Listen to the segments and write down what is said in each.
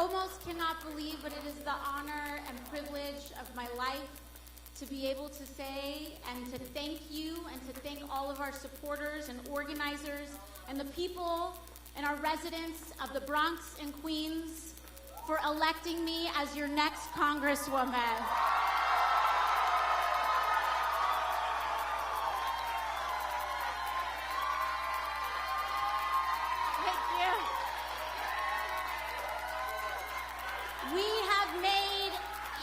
almost cannot believe, but it is the honor and privilege of my life to be able to say and to thank you and to thank all of our supporters and organizers and the people and our residents of the Bronx and Queens for electing me as your next Congresswoman. We have made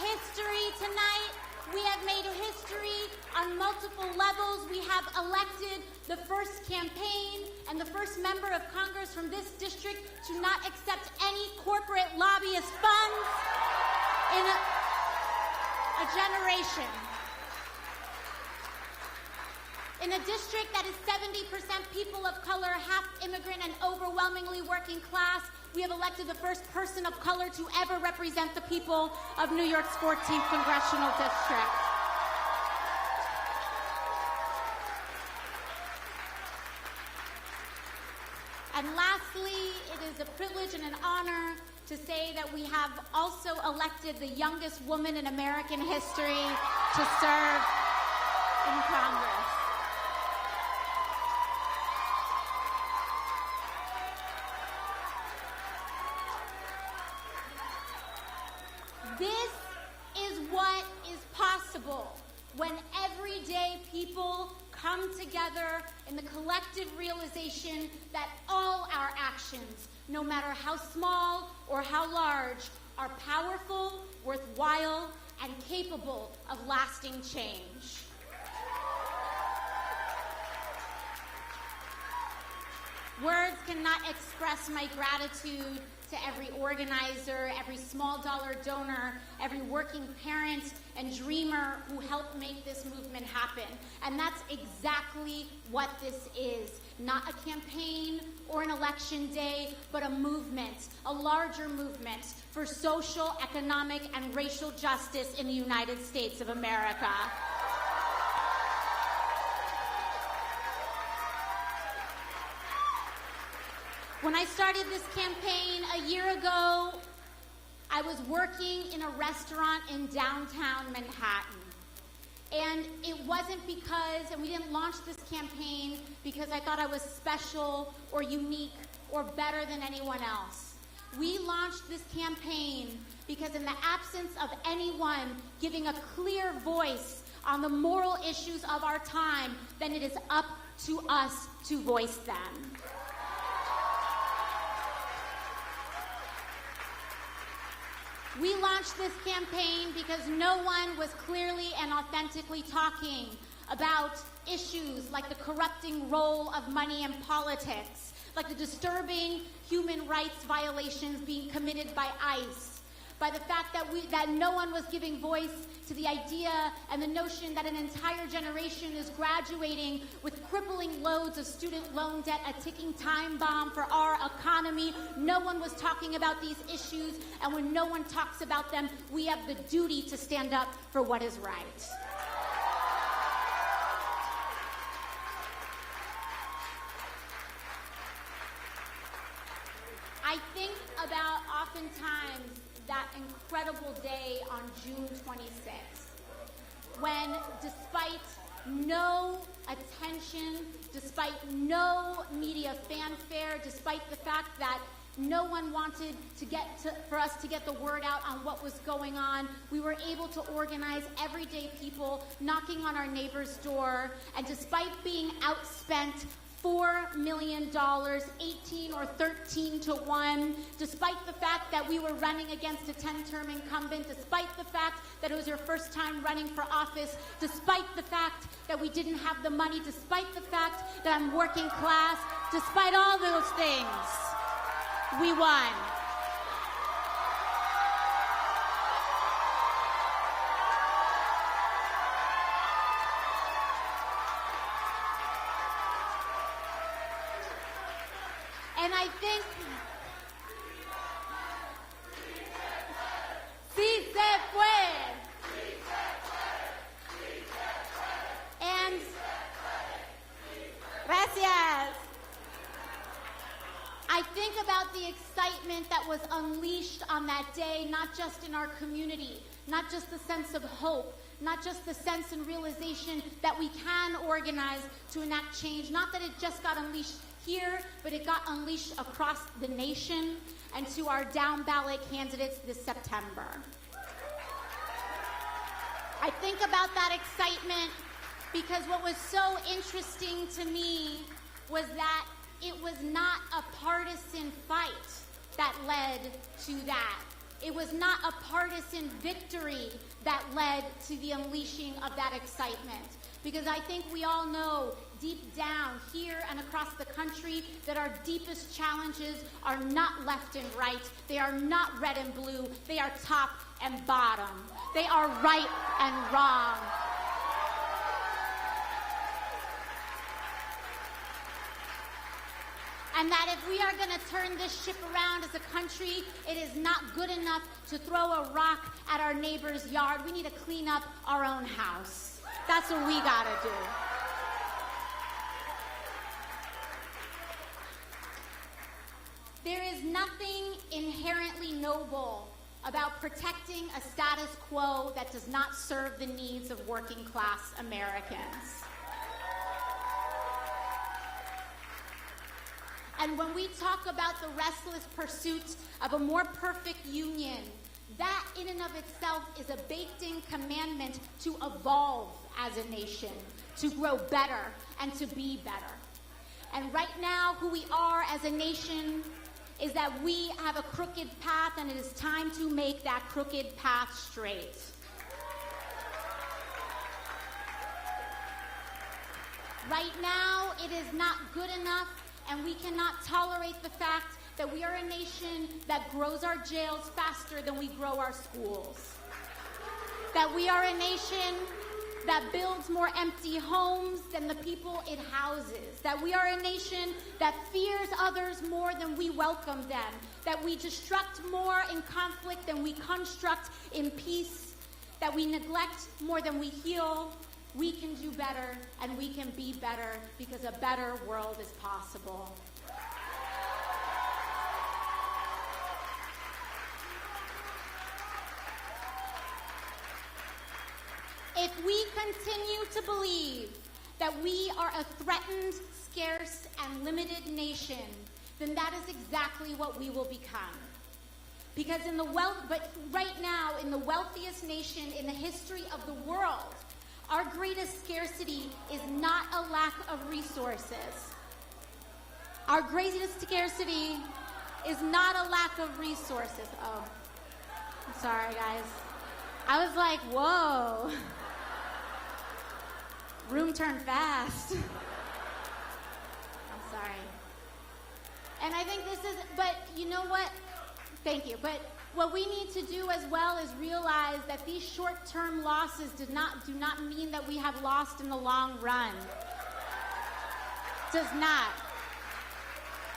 history tonight. We have made history on multiple levels. We have elected the first campaign and the first member of Congress from this district to not accept any corporate lobbyist funds in a generation. In a district that is 70% people of color, half immigrant, and overwhelmingly working class, we have elected the first person of color to ever represent the people of New York's 14th Congressional District. And lastly, it is a privilege and an honor to say that we have also elected the youngest woman in American history to serve in Congress. This is what is possible when everyday people come together in the collective realization that all our actions, no matter how small or how large, are powerful, worthwhile, and capable of lasting change. Words cannot express my gratitude to every organizer, every small dollar donor, every working parent and dreamer who helped make this movement happen. And that's exactly what this is. Not a campaign or an election day, but a movement, a larger movement for social, economic, and racial justice in the United States of America. When I started this campaign a year ago, I was working in a restaurant in downtown Manhattan. And it wasn't because, and we didn't launch this campaign because I thought I was special or unique or better than anyone else. We launched this campaign because in the absence of anyone giving a clear voice on the moral issues of our time, then it is up to us to voice them. We launched this campaign because no one was clearly and authentically talking about issues like the corrupting role of money in politics, like the disturbing human rights violations being committed by ICE, by the fact that no one was giving voice to the idea and the notion that an entire generation is graduating with crippling loads of student loan debt, a ticking time bomb for our economy. No one was talking about these issues, and when no one talks about them, we have the duty to stand up for what is right. I think about oftentimes that incredible day on June 26th, when despite no attention, despite no media fanfare, despite the fact that no one wanted for us to get the word out on what was going on, we were able to organize everyday people knocking on our neighbor's door, and despite being outspent $4 million, 18 or 13 to 1, despite the fact that we were running against a 10-term incumbent, despite the fact that it was your first time running for office, despite the fact that we didn't have the money, despite the fact that I'm working class, despite all those things, we won. And I think, sí se puede. And, gracias. I think about the excitement excitement that was unleashed on that day, not just in our community, not just the sense of hope, not just the sense and realization that we can organize to enact change, not that it just got unleashed here, but it got unleashed across the nation and to our down-ballot candidates this September. I think about that excitement because what was so interesting to me was that it was not a partisan fight that led to that. It was not a partisan victory that led to the unleashing of that excitement. Because I think we all know deep down here and across the country that our deepest challenges are not left and right. They are not red and blue. They are top and bottom. They are right and wrong. And that if we are going to turn this ship around as a country, it is not good enough to throw a rock at our neighbor's yard. We need to clean up our own house. That's what we got to do. There is nothing inherently noble about protecting a status quo that does not serve the needs of working class Americans. And when we talk about the restless pursuit of a more perfect union, that in and of itself is a baked-in commandment to evolve as a nation, to grow better and to be better. And right now, who we are as a nation is that we have a crooked path, and it is time to make that crooked path straight. Right now, it is not good enough, and we cannot tolerate the fact that we are a nation that grows our jails faster than we grow our schools. That we are a nation that builds more empty homes than the people it houses. That we are a nation that fears others more than we welcome them. That we destruct more in conflict than we construct in peace. That we neglect more than we heal. We can do better, and we can be better, because a better world is possible. If we continue to believe that we are a threatened, scarce, and limited nation, then that is exactly what we will become. Because right now, in the wealthiest nation in the history of the world, our greatest scarcity is not a lack of resources. Our greatest scarcity is not a lack of resources. Oh, I'm sorry, guys. I was like, whoa. Room turned fast. I'm sorry. And I think this is, but you know what? Thank you. But what we need to do as well is realize that these short-term losses do not mean that we have lost in the long run. Does not.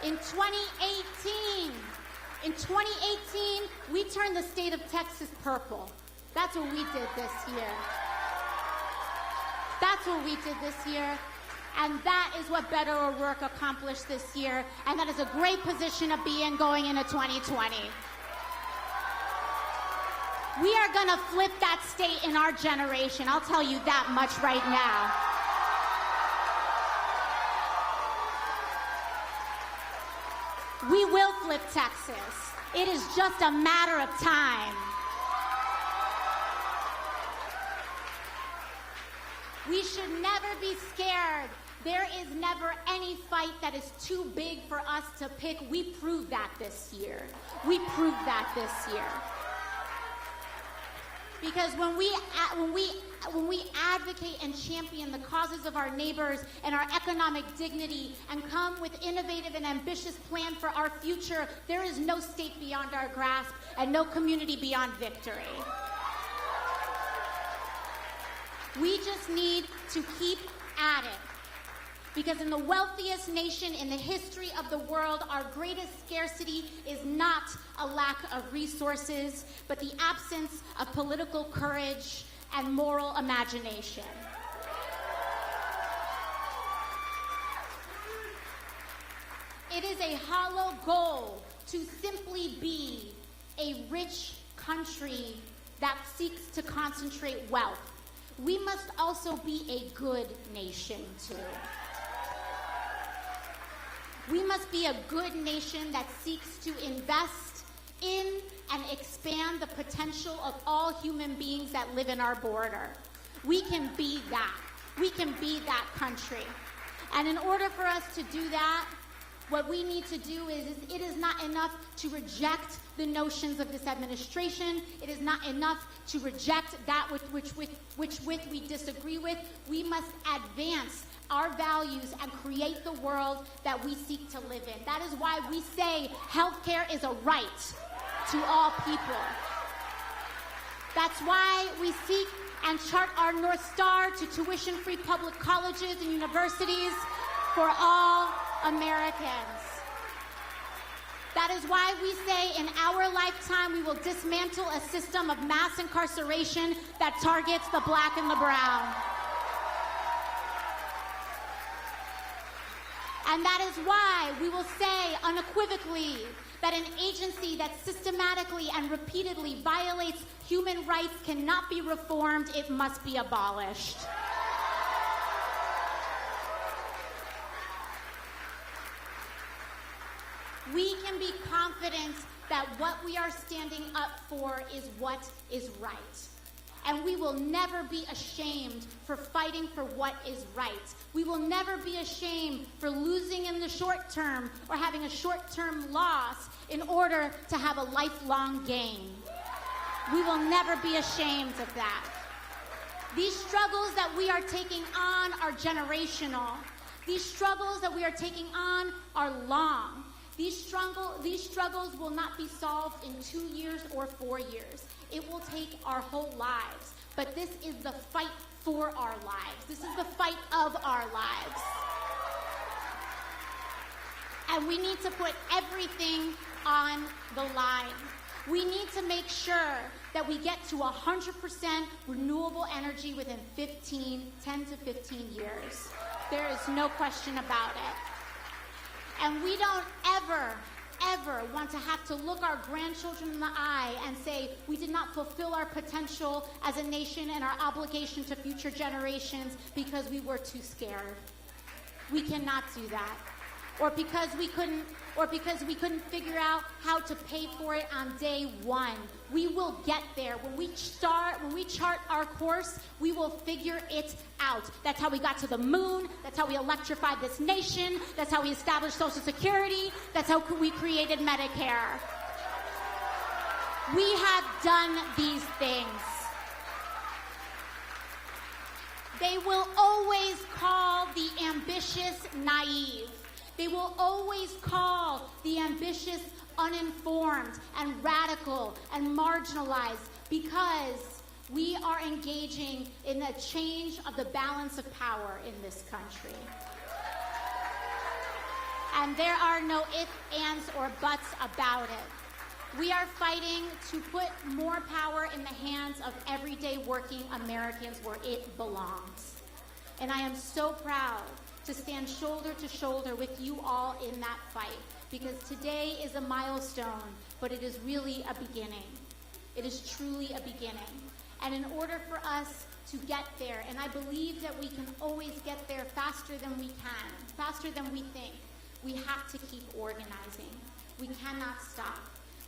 In 2018, we turned the state of Texas purple. That's what we did this year. That's what we did this year. And that is what Better O'Rourke accomplished this year. And that is a great position to be in going into 2020. We are going to flip that state in our generation. I'll tell you that much right now. We will flip Texas. It is just a matter of time. We should never be scared. There is never any fight that is too big for us to pick. We proved that this year. We proved that this year. Because when we advocate and champion the causes of our neighbors and our economic dignity and come with innovative and ambitious plan for our future, there is no state beyond our grasp and no community beyond victory. We just need to keep at it. Because in the wealthiest nation in the history of the world, our greatest scarcity is not a lack of resources, but the absence of political courage and moral imagination. It is a hollow goal to simply be a rich country that seeks to concentrate wealth. We must also be a good nation, too. We must be a good nation that seeks to invest in and expand the potential of all human beings that live in our border. We can be that. We can be that country. And in order for us to do that, what we need to do is it is not enough to reject the notions of this administration. It is not enough to reject that which we disagree with. We must advance our values and create the world that we seek to live in. That is why we say healthcare is a right to all people. That's why we seek and chart our North Star to tuition-free public colleges and universities for all Americans. That is why we say in our lifetime we will dismantle a system of mass incarceration that targets the black and the brown. And that is why we will say unequivocally that an agency that systematically and repeatedly violates human rights cannot be reformed, it must be abolished. We can be confident that what we are standing up for is what is right. And we will never be ashamed for fighting for what is right. We will never be ashamed for losing in the short term or having a short-term loss in order to have a lifelong gain. We will never be ashamed of that. These struggles that we are taking on are generational. These struggles that we are taking on are long. These struggles will not be solved in 2 years or 4 years. It will take our whole lives. But this is the fight for our lives. This is the fight of our lives. And we need to put everything on the line. We need to make sure that we get to 100% renewable energy within 10 to 15 years. There is no question about it. And we don't ever want to have to look our grandchildren in the eye and say we did not fulfill our potential as a nation and our obligation to future generations because we were too scared. We cannot do that. Or because we couldn't figure out how to pay for it on day one. We will get there. When we chart our course, we will figure it out. That's how we got to the moon. That's how we electrified this nation. That's how we established Social Security. That's how we created Medicare. We have done these things. They will always call the ambitious naive. They will always call the ambitious uninformed and radical and marginalized because we are engaging in a change of the balance of power in this country. And there are no ifs, ands, or buts about it. We are fighting to put more power in the hands of everyday working Americans where it belongs. And I am so proud to stand shoulder to shoulder with you all in that fight, because today is a milestone, but it is really a beginning. It is truly a beginning. And in order for us to get there, and I believe that we can always get there faster than we can, faster than we think, we have to keep organizing. We cannot stop.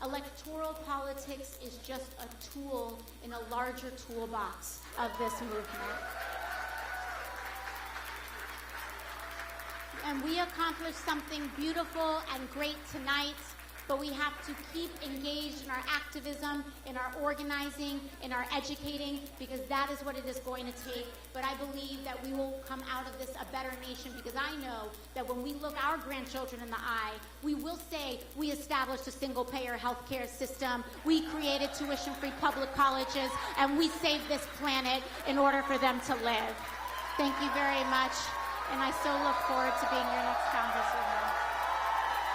Electoral politics is just a tool in a larger toolbox of this movement. And we accomplished something beautiful and great tonight, but we have to keep engaged in our activism, in our organizing, in our educating, because that is what it is going to take. But I believe that we will come out of this a better nation, because I know that when we look our grandchildren in the eye, we will say we established a single-payer healthcare system, we created tuition-free public colleges, and we saved this planet in order for them to live. Thank you very much. And I so look forward to being your next congresswoman.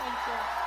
Thank you.